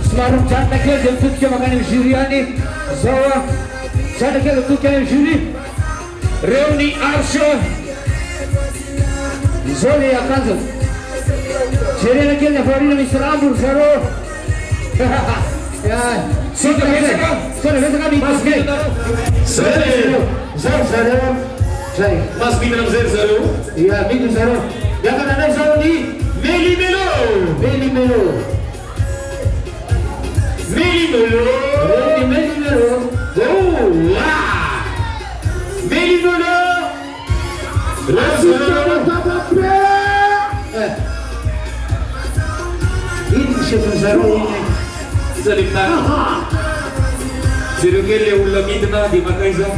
Selamat datang ke untuk yang makan juri ini. Saya ke untuk yang juri. Reuni Arsha. Zoli akanzo. Jadi lagi yang Florida Mr. Ambur Zaro. Ya. Sudah kami masuk. Zero. Mas minum zero. Iya, minum zero. Jangan ada zero di Meli Melo. Oh, wow. Meli Melo. Ini siapa zero ini? Salita. Zero kele ulang itu di makai zero.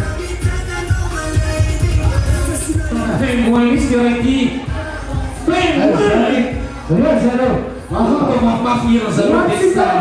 Pengualis lagi. Zero. Aku pemapafir zero desa.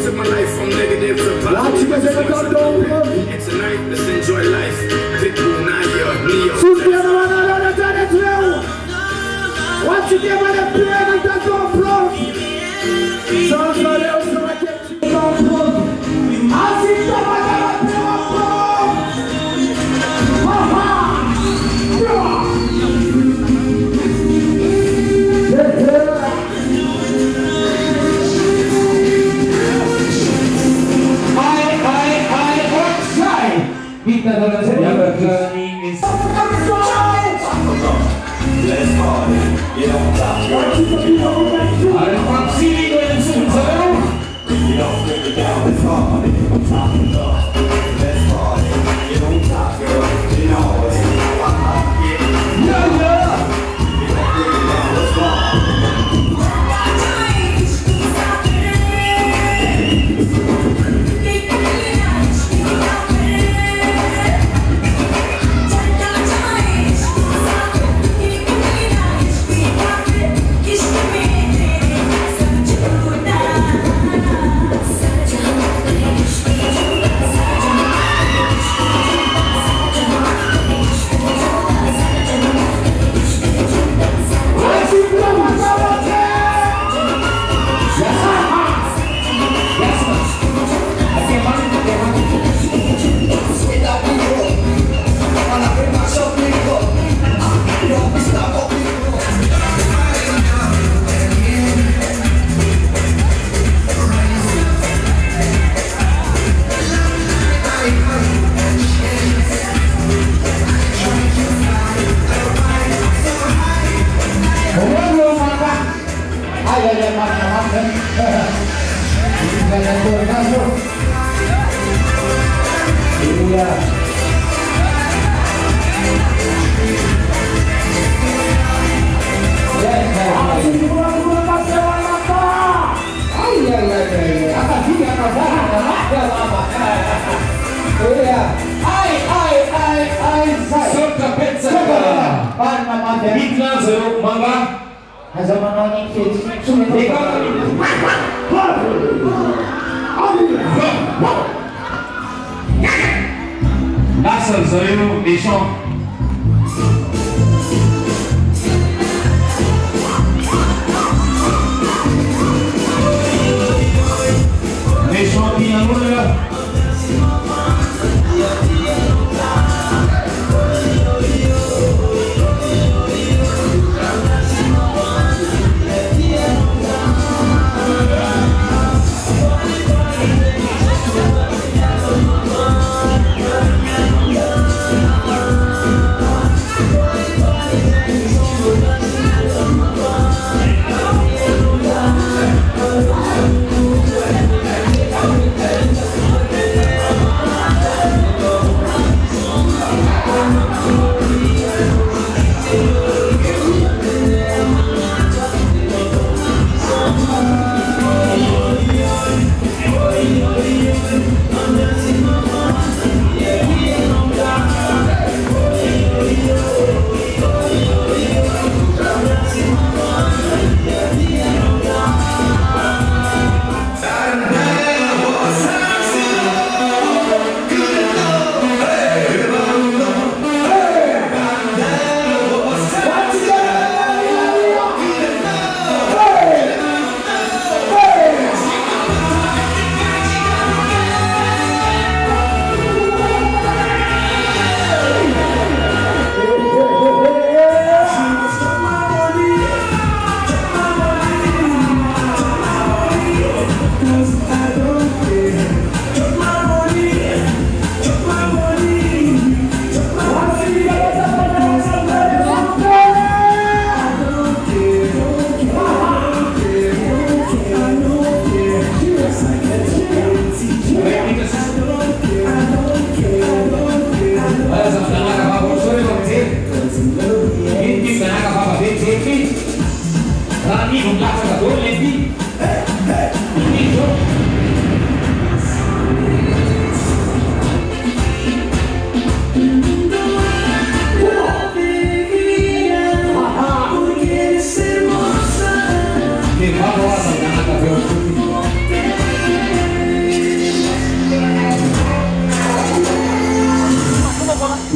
Took my life from negative it's a party. It's a night, let's enjoy life. Pitbull, Naya, Leo. Once again, when the piano does go from somebody else will get you from. I see somebody else from. Kita dalam sejarah ini Let's party, you don't stop, girl. ada faksi yang sudah. You don't bring me down, let's party, on top of love. Let's party, you don't stop, girl. You know what it is. Yeah. You don't bring me down, let's party. Asal Zayu Nation. Nation tinha mulher.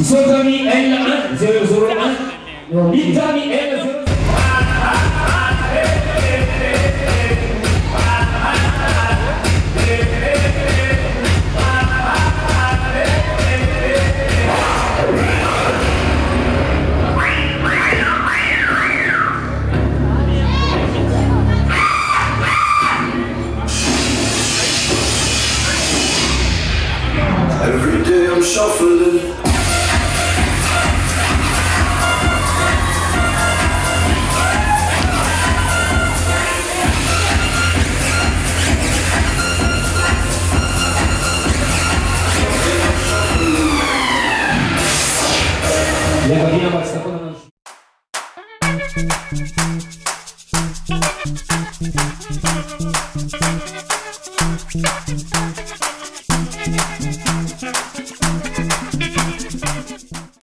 Isotami L1 001 Itami L0. Every day I'm shuffling